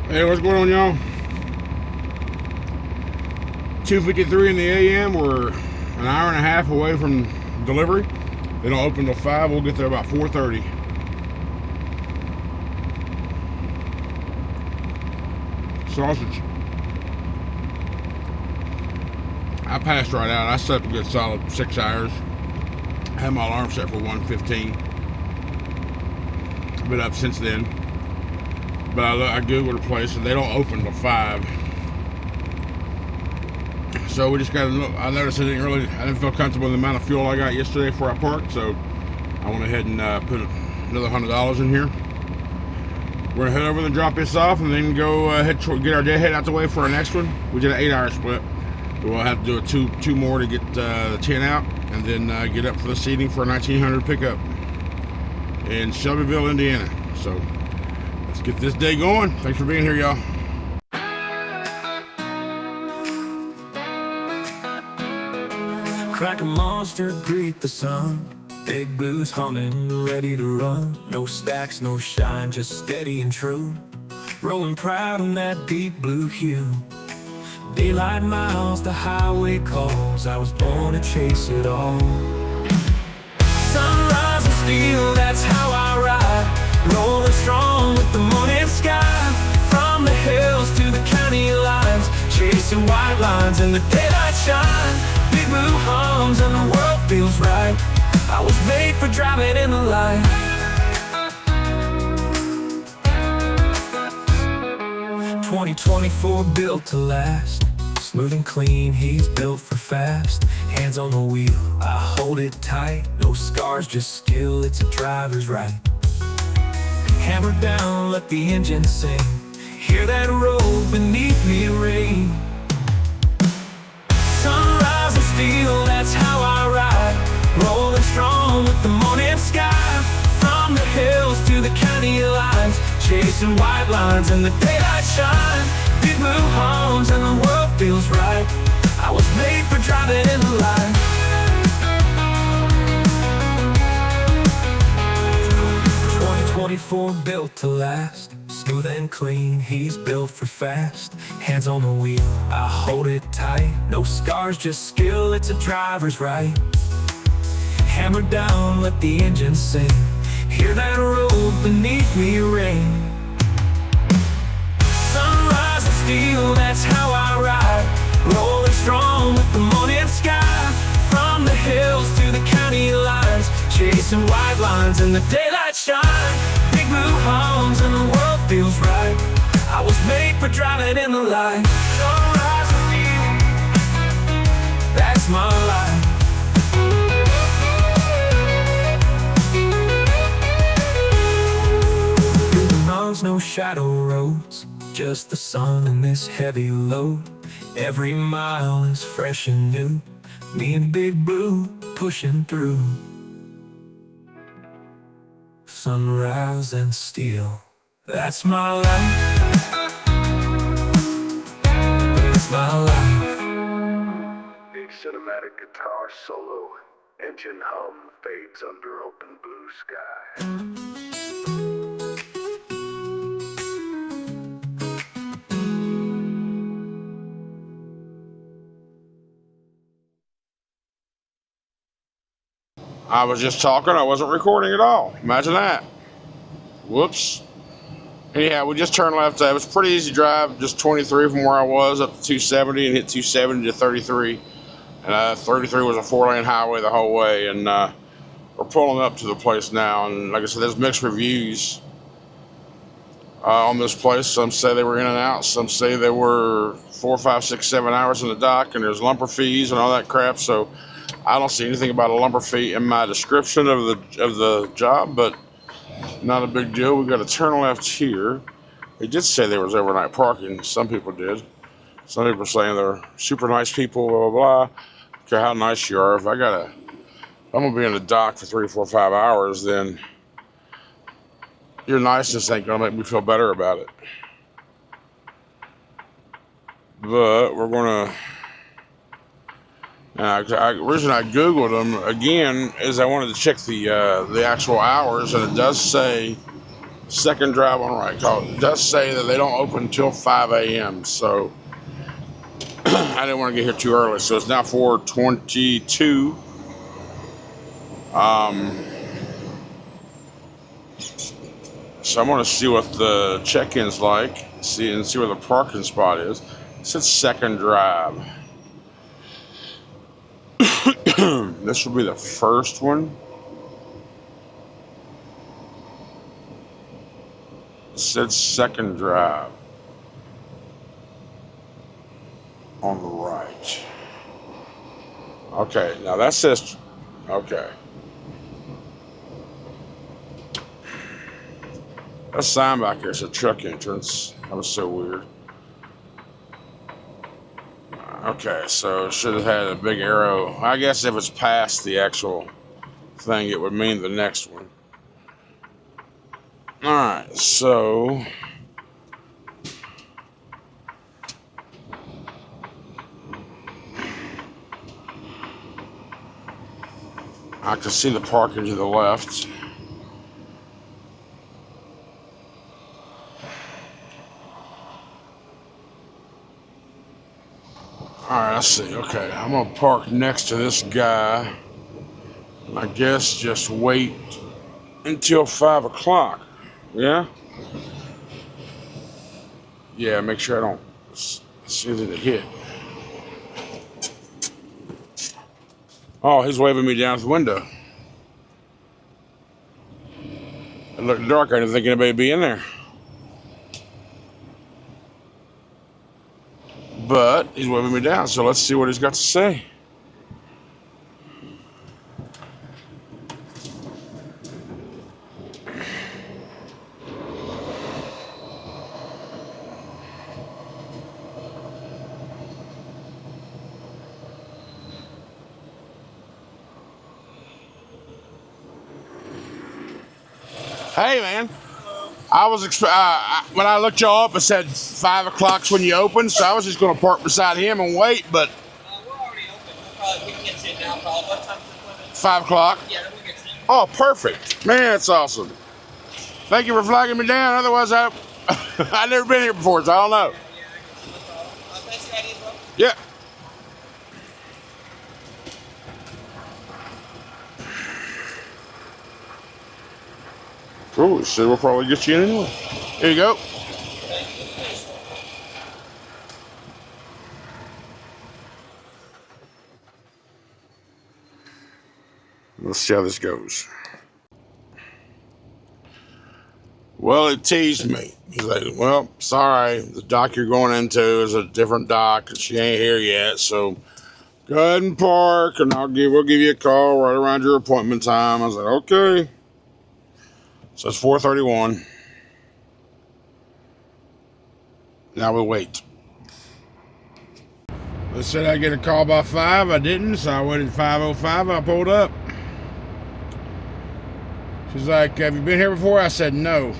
Hey, what's going on, y'all? 2:53 in the AM. We're an hour and a half away from delivery. They don't open till 5. We'll get there about 4:30. Sausage. I passed right out. I slept a good solid 6 hours. I had my alarm set for 1:15. I've been up since then. But I googled a place and they don't open till 5. So we just got to look. I noticed I didn't feel comfortable with the amount of fuel I got yesterday before I parked. So I went ahead and put another $100 in here. We're gonna head over and drop this off, and then go get our deadhead out the way for our next one. We did an 8-hour split. We'll have to do two more to get the 10 out, and then get up for the seating for a 1900 pickup in Shelbyville, Indiana. So let's get this day going. Thanks for being here, y'all. Crack a monster, greet the sun. Big blues humming, ready to run. No stacks, no shine, just steady and true. Rolling proud in that deep blue hue. Daylight miles, the highway calls. I was born to chase it all. Sunrise and steel, that's how I ride. Rolling strong with the morning sky. From the hills to the county lines, chasing white lines in the daylight shine. Big blue hums and the world feels right. I was made for driving in the light. "2024 built to last. Smooth and clean, he's built for fast. Hands on the wheel, I hold it tight. No scars, just skill, it's a driver's right. Hammer down, let the engine sing. Hear that roll beneath me ring. Sunrise and steel, that's how I ride. Rolling strong with the morning sky. From the hills to the county lines, chasing white lines in the daylight shine. Big blue homes and the world feels right. I was made for driving in the light. 2024 built to last. Smooth and clean, he's built for fast. Hands on the wheel, I hold it tight. No scars, just skill, it's a driver's right. Hammer down, let the engine sing. Hear that roll beneath me ring. Sunrise and steel, that's how I ride. Rolling strong with the morning sky. From the hills to the county lines, chasing white lines in the daylight shine. Big blue homes and the world feels right. I was made for driving in the light. Sunrise and steel, that's my life. No shadow roads, just the sun and this heavy load. Every mile is fresh and new. Me and Big Blue pushing through. Sunrise and steel, that's my life. That's my life. Big cinematic guitar solo. Engine hum fades under open blue sky. I was just talking, I wasn't recording at all. Imagine that. Whoops. Anyhow, we just turned left. It was a pretty easy drive, just 23 from where I was up to 270 and hit 270 to 33. And 33 was a 4-lane highway the whole way. And we're pulling up to the place now. And like I said, there's mixed reviews on this place. Some say they were in and out. Some say they were 4, 5, 6, 7 hours in the dock. And there's lumper fees and all that crap. So I don't see anything about a lumber fee in my description of the job, but not a big deal. We got to turn left here. They did say there was overnight parking. Some people did. Some people are saying they're super nice people, blah, blah, blah. Don't care how nice you are. If I'm going to be in the dock for 3, 4, 5 hours, then your niceness ain't going to make me feel better about it. But we're going to... the reason I Googled them again is I wanted to check the actual hours, and it does say Second drive on right. It does say that they don't open until 5 a.m. So I didn't want to get here too early. So it's now 4:22. So I'm going to see what the check-in's like. See where the parking spot is. It says second drive. This will be the first one. It said second drive on the right. Okay, now that says, okay. That sign back here is a truck entrance. That was so weird. Okay, so it should have had a big arrow. I guess if it's past the actual thing, it would mean the next one. Alright, so I can see the parking to the left. Alright, let's see. Okay, I'm gonna park next to this guy. I guess just wait until 5 o'clock. Yeah? Yeah, make sure I don't see that it hit. Oh, he's waving me down the window. It looked dark. I didn't think anybody would be in there. But he's waving me down, so let's see what he's got to say. Hey, man. I was when I looked y'all up, it said 5 o'clock's when you open, so I was just going to park beside him and wait. But we're already open. We can get you in now. Probably. What time's the appointment? 5 o'clock. Yeah, then we'll get you in. Oh, perfect, man. That's awesome. Thank you for flagging me down. Otherwise, I've never been here before, so I don't know. Yeah, no problem. Thanks, Eddie, as well. Yeah. Oh, so we'll probably get you in anyway. Here you go. Let's see how this goes. Well, it teased me. He's like, well, sorry, the dock you're going into is a different dock, and she ain't here yet, so go ahead and park, and we'll give you a call right around your appointment time. I was like, okay. So it's 4:31. Now we'll wait. They said I'd get a call by 5. I didn't, so I waited 5:05. I pulled up. She's like, have you been here before? I said, no.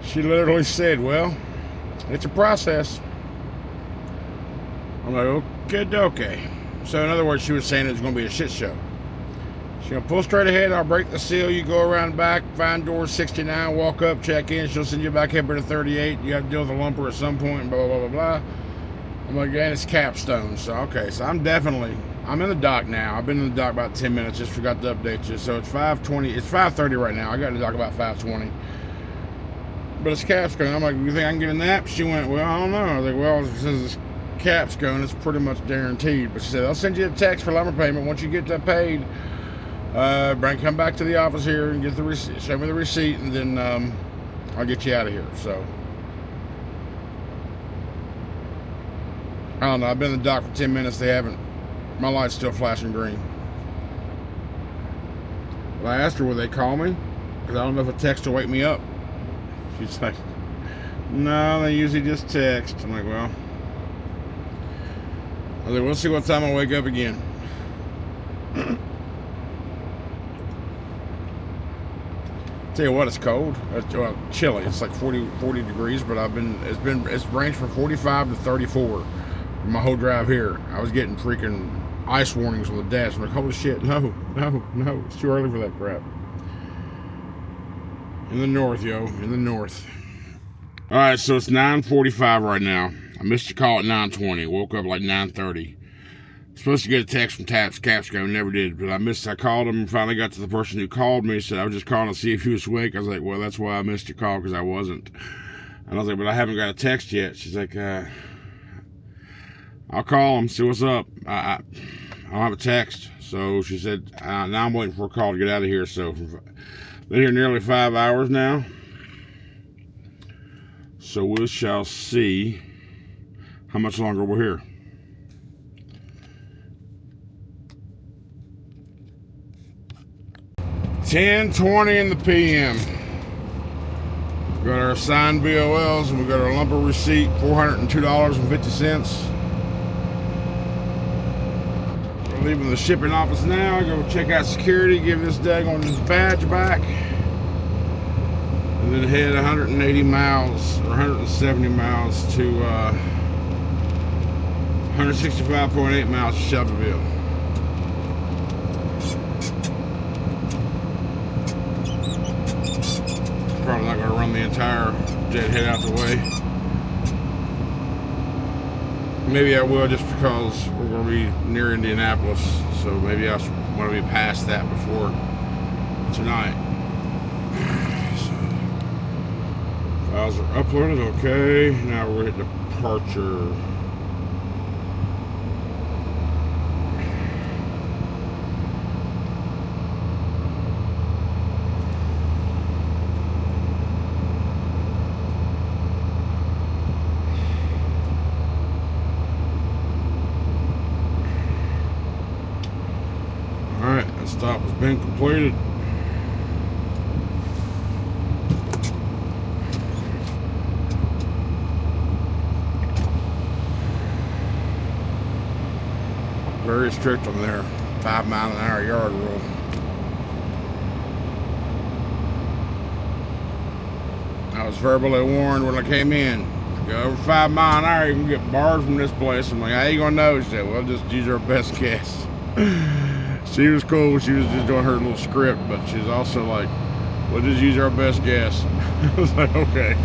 She literally said, well, it's a process. I'm like, okay. So in other words, she was saying it was going to be a shit show. She's going to pull straight ahead. I'll break the seal. You go around the back, find door 69, walk up, check in. She'll send you back here to 38. You have to deal with a lumper at some point, and blah, blah, blah, blah. I'm like, yeah, it's capstone. So, okay. So I'm in the dock now. I've been in the dock about 10 minutes. Just forgot to update you. So it's 5:20. It's 5:30 right now. I got in the dock about 5:20. But it's capstone. I'm like, you think I can get a nap? She went, well, I don't know. I was like, well, since it's capstone, it's pretty much guaranteed. But she said, I'll send you a text for lumber payment. Once you get that paid, come back to the office here and get the receipt. Show me the receipt, and then I'll get you out of here. So I don't know. I've been in the dock for 10 minutes. They haven't. My light's still flashing green. But I asked her, will they call me? Because I don't know if a text will wake me up. She's like, no, they usually just text. I'm like, well, we'll see what time I wake up again. Tell you what, it's cold. Well, chilly. It's like 40 degrees, but it's ranged from 45 to 34 my whole drive here. I was getting freaking ice warnings on the dash. I'm like, holy shit, no, it's too early for that crap. In the north, yo. In the north. All right, so it's 9:45 right now. I missed your call at 9:20. Woke up like 9:30. Supposed to get a text from Capsco, never did, but I called him and finally got to the person who called me. Said I was just calling to see if he was awake. I was like, well, that's why I missed your call, because I wasn't. And I was like, but I haven't got a text yet. She's like, I'll call him, see what's up. I don't have a text. So she said, now I'm waiting for a call to get out of here. So been here nearly 5 hours now. So we shall see how much longer we're here. $10:20 in the PM. We got our assigned BOLs and we got our lumber receipt, $402.50. We're leaving the shipping office now. Go check out security, give this daggone badge back, and then head 180 miles or 170 miles to 165.8 miles to Shelbyville. Probably not going to run the entire deadhead out the way. Maybe I will, just because we're going to be near Indianapolis, so maybe I want to be past that before tonight. So, files are uploaded, okay. Now we're at departure. Stop has been completed. Very strict on their 5 mile an hour yard rule. I was verbally warned when I came in. Go over 5 mile an hour, you can get barred from this place. I'm like, how you gonna know? She said, well, just use our best guess. She was cool. She was just doing her little script, but she's also like, we'll just use our best guess. I was like, okay.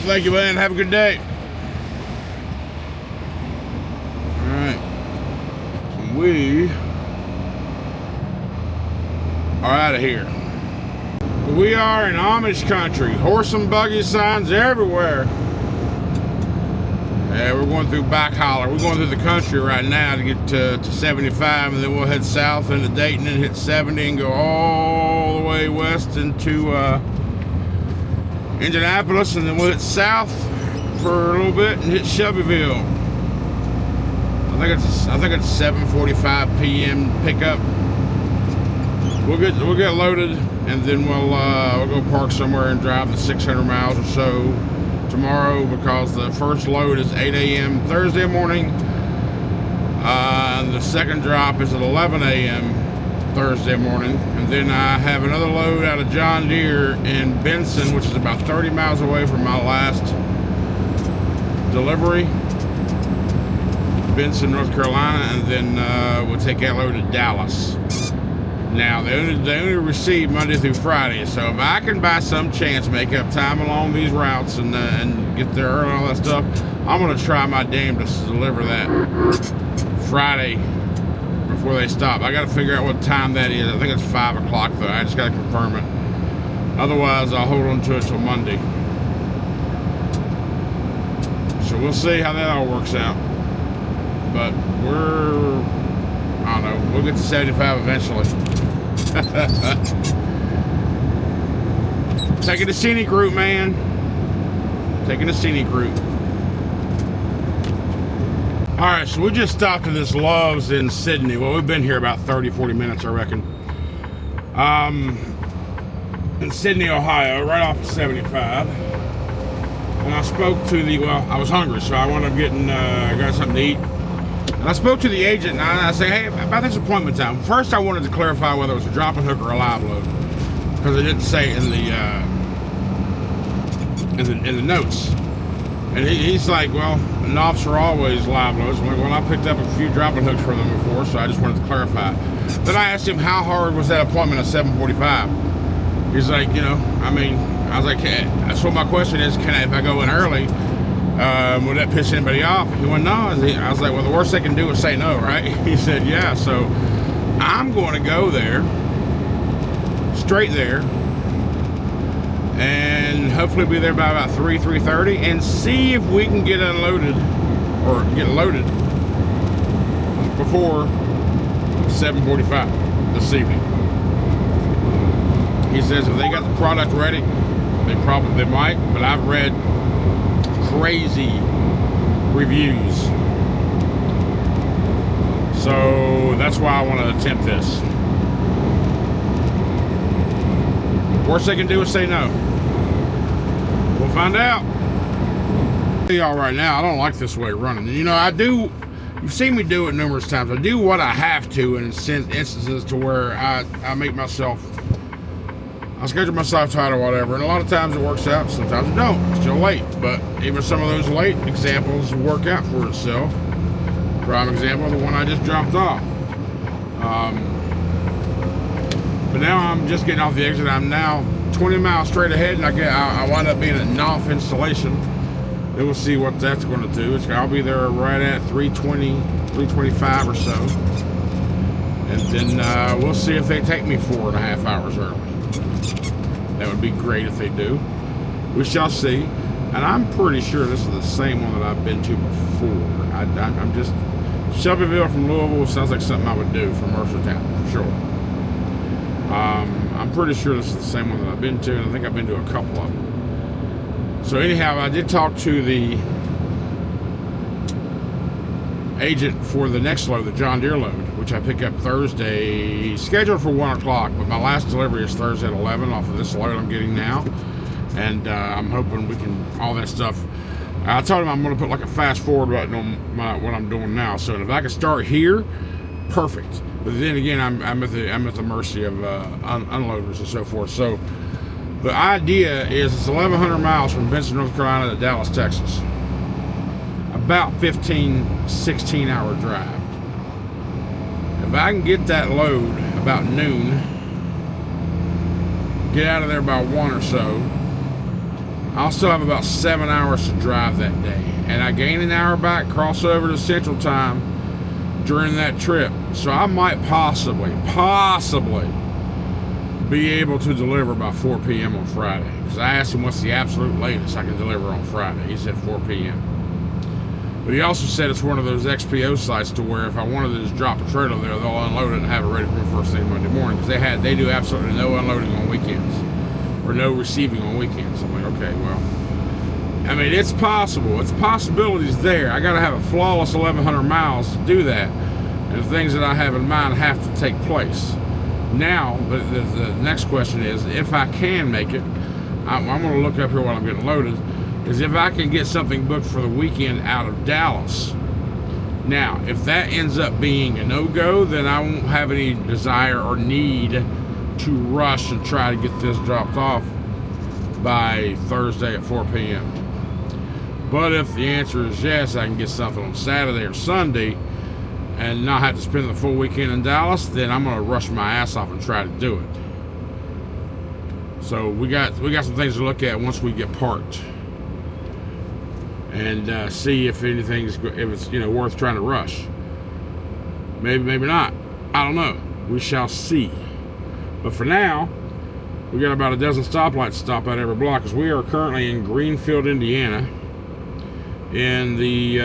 Thank you, man. Have a good day. Alright. We are out of here. We are in Amish country. Horse and buggy signs everywhere. Yeah, we're going through back holler. We're going through the country right now to get to 75, and then we'll head south into Dayton and hit 70 and go all the way west into Indianapolis, and then we'll hit south for a little bit and hit Shelbyville. I think it's 7:45 p.m. pickup. We'll get loaded, and then we'll go park somewhere and drive the 600 miles or so tomorrow, because the first load is 8 a.m. Thursday morning, and the second drop is at 11 a.m. Thursday morning, and then I have another load out of John Deere in Benson, which is about 30 miles away from my last delivery, Benson, North Carolina, and then we'll take that load to Dallas. Now they only receive Monday through Friday, so if I can by some chance make up time along these routes and get there early and all that stuff, I'm gonna try my damnedest to deliver that Friday before they stop. I got to figure out what time that is. I think it's 5 o'clock though. I just got to confirm it. Otherwise, I'll hold on to it till Monday. So we'll see how that all works out. But I don't know, we'll get to 75 eventually. Taking the scenic route, man. Taking the scenic route. All right, so we just stopped at this Love's in Sydney. Well, we've been here about 30, 40 minutes, I reckon. In Sydney, Ohio, right off of 75. And I spoke to the, well, I was hungry, so I wound up getting, got something to eat. And I spoke to the agent, and I said, hey, about this appointment time. First, I wanted to clarify whether it was a drop-and hook or a live load, because it didn't say in the notes. And he's like, well, knobs are always live loads. I'm like, well, I picked up a few drop-and hooks for them before, so I just wanted to clarify. Then I asked him how hard was that appointment at 7:45. He's like, you know, I mean, I was like, hey, that's what my question is. Can I, if I go in early, would that piss anybody off? He went, no. I was like, well, the worst they can do is say no, right? He said, yeah. So I'm going to go there, straight there, and hopefully be there by about 3:30, and see if we can get unloaded or get loaded before 7:45 this evening. He says if they got the product ready, they might, but I've read crazy reviews, so that's why I want to attempt this. Worst they can do is say no. We'll find out. I'll tell y'all right now, I don't like this way of running. You know, I do. You've seen me do it numerous times. I do what I have to in instances to where I make myself, I schedule myself tight or whatever, and a lot of times it works out, sometimes it don't. It's still late, but even some of those late examples work out for itself. Prime example, the one I just dropped off. But now I'm just getting off the exit. I'm now 20 miles straight ahead, and I wind up being at Knopf installation. Then we'll see what that's going to do. I'll be there right at 3:20, 3:25 or so. And then we'll see if they take me 4.5 hours early. That would be great if they do. We shall see. And I'm pretty sure this is the same one that I've been to before. I'm just, Shelbyville from Louisville sounds like something I would do from Mercer town, for sure. I'm pretty sure this is the same one that I've been to, and I think I've been to a couple of them. So anyhow, I did talk to the agent for the next load, the John Deere load, which I pick up Thursday, scheduled for 1 o'clock, but my last delivery is Thursday at 11 off of this load I'm getting now. And I'm hoping we can, all that stuff. I told him I'm going to put like a fast forward button on what I'm doing now. So if I can start here, perfect. But then again, I'm at the mercy of unloaders and so forth. So the idea is it's 1,100 miles from Benson, North Carolina to Dallas, Texas. About 15, 16-hour drive. If I can get that load about noon, get out of there by 1 or so, I'll still have about 7 hours to drive that day. And I gain an hour back, cross over to Central Time during that trip. So I might possibly be able to deliver by 4 p.m. on Friday. Because I asked him what's the absolute latest I can deliver on Friday. He said 4 p.m. But he also said it's one of those XPO sites to where if I wanted to just drop a trailer there, they'll unload it and have it ready for me first thing Monday morning. Because they do absolutely no unloading on weekends. Or no receiving on weekends. I'm like, okay, well, I mean, it's possible. It's possibilities there. I got to have a flawless 1,100 miles to do that. And the things that I have in mind have to take place. Now, the next question is, if I can make it, I'm going to look up here while I'm getting loaded, is if I can get something booked for the weekend out of Dallas. Now, if that ends up being a no-go, then I won't have any desire or need to rush and try to get this dropped off by Thursday at 4 p.m. But if the answer is yes, I can get something on Saturday or Sunday and not have to spend the full weekend in Dallas, then I'm going to rush my ass off and try to do it. So we got some things to look at once we get parked and see if it's worth trying to rush. Maybe not. I don't know. We shall see. But for now, we got about a dozen stoplights to stop at every block, because we are currently in Greenfield, Indiana, in the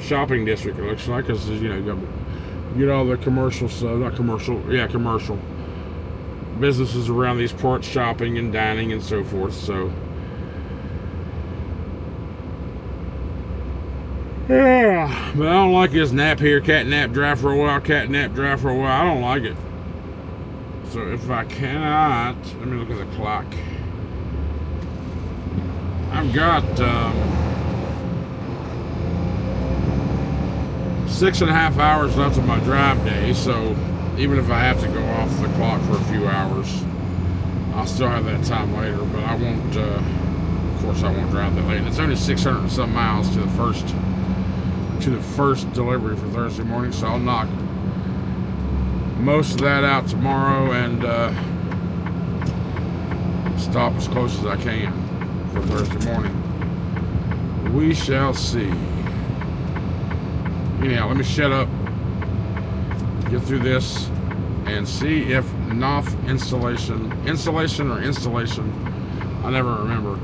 shopping district, it looks like, because you get all the commercial stuff, commercial businesses around these parts, shopping and dining and so forth. So Yeah, but I don't like this nap here. Cat nap, drive for a while, cat nap, drive for a while. I don't like it. So if I cannot, let me look at the clock. I've got 6.5 hours left of my drive day, so even if I have to go off the clock for a few hours, I'll still have that time later, but I won't, of course I won't drive that late. And it's only 600 and some miles to the first delivery for Thursday morning, so I'll knock most of that out tomorrow and stop as close as I can for Thursday morning. We shall see. Anyhow, let me shut up, get through this, and see if NOF installation, I never remember,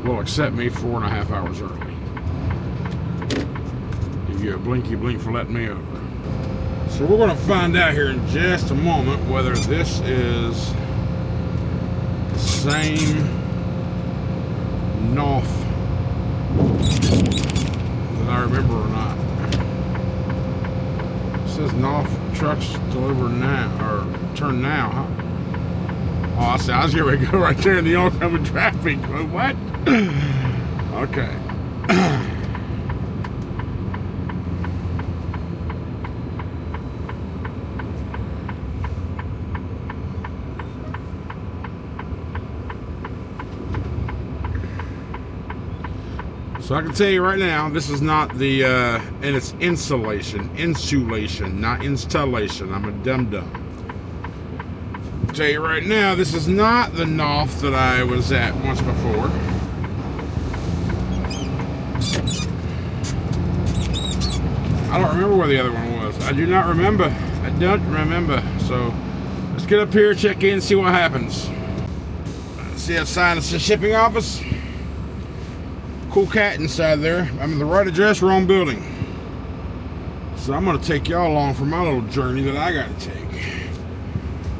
will accept me 4.5 hours early. Give you a blinky blink for letting me over. So we're going to find out here in just a moment whether this is the same NOF that I remember or not. It says NOF trucks deliver now, or turn now, huh? Oh, I see. I was going to go right there in the oncoming traffic. What? Okay. So I can tell you right now, this is not the, and it's insulation, not installation. I'm a dum-dum. I'll tell you right now, this is not the NOF that I was at once before. I don't remember where the other one was. I do not remember. I don't remember. So let's get up here, check in, see what happens. See outside, it's the shipping office. Cool cat inside there. I'm in the right address, wrong building. So I'm going to take y'all along for my little journey that I got to take.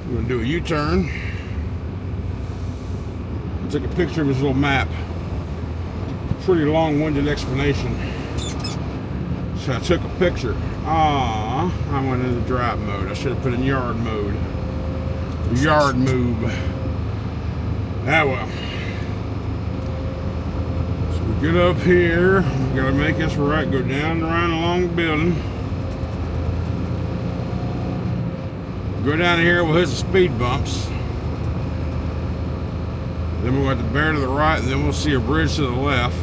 I'm going to do a U-turn. I took a picture of his little map. Pretty long-winded explanation. So I took a picture. I went into drive mode. I should have put in yard mode. Yard move. Ah well. Get up here, we gotta make this right, go down and around along the building. Go down here, we'll hit the speed bumps. Then we'll have to bear to the right, and then we'll see a bridge to the left.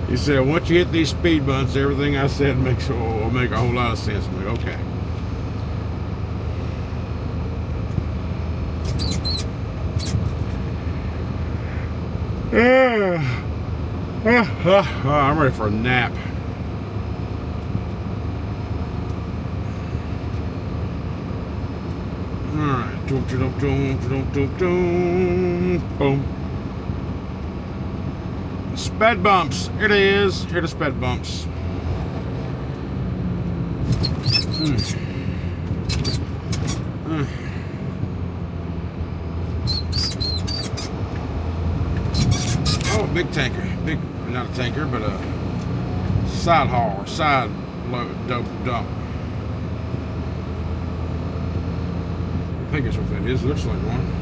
He said, once you hit these speed bumps, everything I said will make a whole lot of sense to me. Okay. I'm ready for a nap. Alright. Boom. Sped bumps. Here it is. Here are the sped bumps. Big tanker, not a tanker, but a side haul or side load dump. I think that's what that is. Looks like one.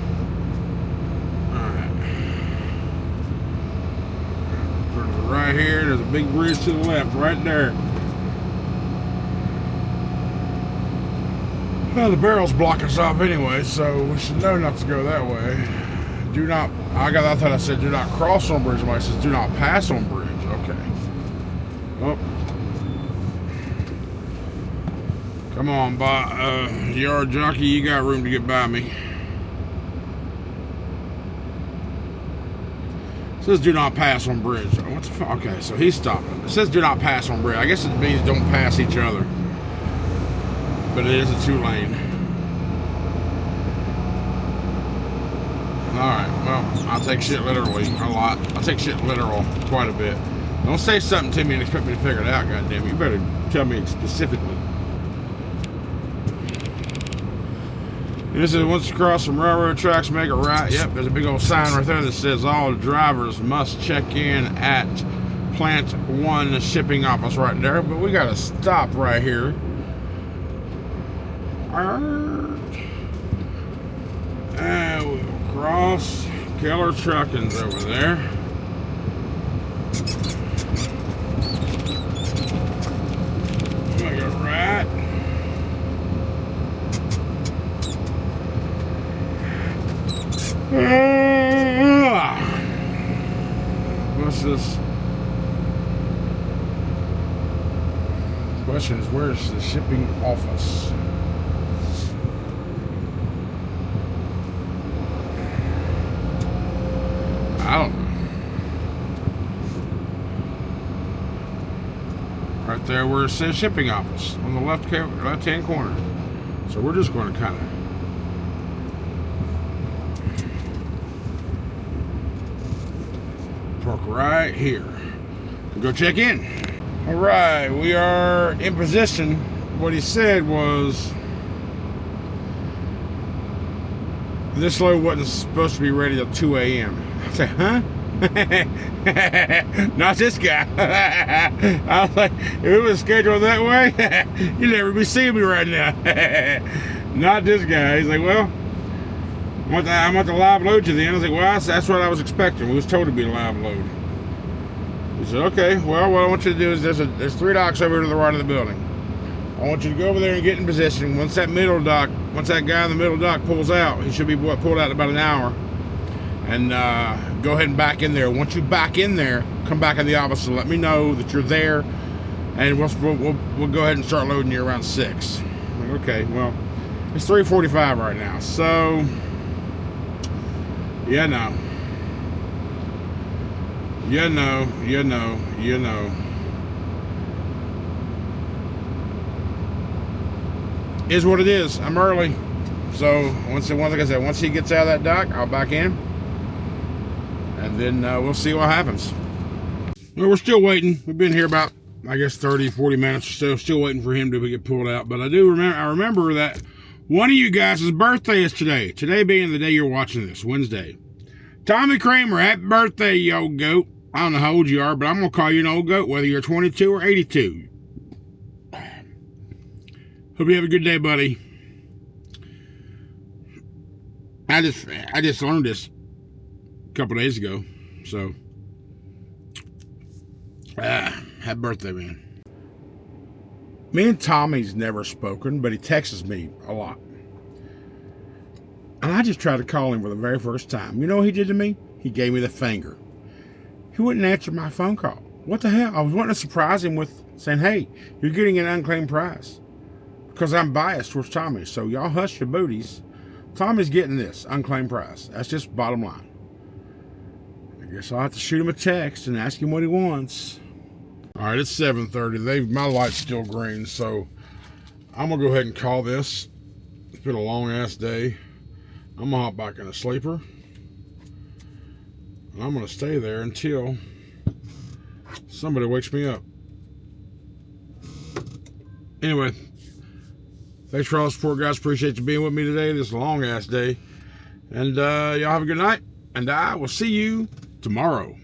Alright. Turn to the right here. There's a big bridge to the left, right there. Well, the barrel's blocking us off anyway, so we should know not to go that way. Do not, I thought I said do not cross on bridge. It says do not pass on bridge. Okay. Oh. Come on, yard jockey, you got room to get by me. It says do not pass on bridge. What the fuck? Okay, so he's stopping. It says do not pass on bridge. I guess it means don't pass each other. But it is a 2-lane. Alright, well, I'll take shit literally a lot. I'll take shit literal quite a bit. Don't say something to me and expect me to figure it out, goddamn. You better tell me specifically. This is once you cross some railroad tracks, make a right. Yep, there's a big old sign right there that says all drivers must check in at Plant 1 shipping office right there. But we gotta stop right here. And we'll cross. Keller Trucking's over there. Make a right. What's this? Question is, where's the shipping office? I don't know. Right there where it says shipping office on the left-hand corner. So we're just going to kind of park right here and go check in. All right, we are in position. What he said was this load wasn't supposed to be ready till 2 a.m. I said, huh? Not this guy. I was like, if it was scheduled that way, you'd never be seeing me right now. Not this guy. He's like, well, I want the live load to then. I was like, well, that's what I was expecting. We was told to be a live load. He said, okay, well, what I want you to do is there's 3 docks over to the right of the building. I want you to go over there and get in position. Once that guy in the middle dock pulls out, he should be pulled out in about an hour. And go ahead and back in there. Once you back in there, come back in the office and let me know that you're there. And we'll go ahead and start loading you around 6. I'm like, okay, well, it's 3:45 right now. So, yeah, no. You know. Is what it is. I'm early. So, like I said, once he gets out of that dock, I'll back in. And then we'll see what happens. Well, we're still waiting. We've been here about, I guess, 30, 40 minutes or so. Still waiting for him to get pulled out. But I remember that one of you guys' birthday is today. Today being the day you're watching this, Wednesday. Tommy Kramer, happy birthday, you old goat. I don't know how old you are, but I'm going to call you an old goat, whether you're 22 or 82. Hope you have a good day, buddy. I just learned this a couple days ago, so happy birthday, man. Me and Tommy's never spoken, but he texts me a lot. And I just tried to call him for the very first time. You know what he did to me? He gave me the finger. He wouldn't answer my phone call. What the hell? I was wanting to surprise him with saying, hey, you're getting an unclaimed prize. Because I'm biased towards Tommy. So y'all hush your booties. Tommy's getting this unclaimed prize. That's just bottom line. I guess I'll have to shoot him a text and ask him what he wants. All right, it's 7:30. My light's still green, so I'm going to go ahead and call this. It's been a long-ass day. I'm going to hop back in a sleeper. And I'm going to stay there until somebody wakes me up. Anyway, thanks for all the support, guys. Appreciate you being with me today. This is a long-ass day. And y'all have a good night. And I will see you tomorrow.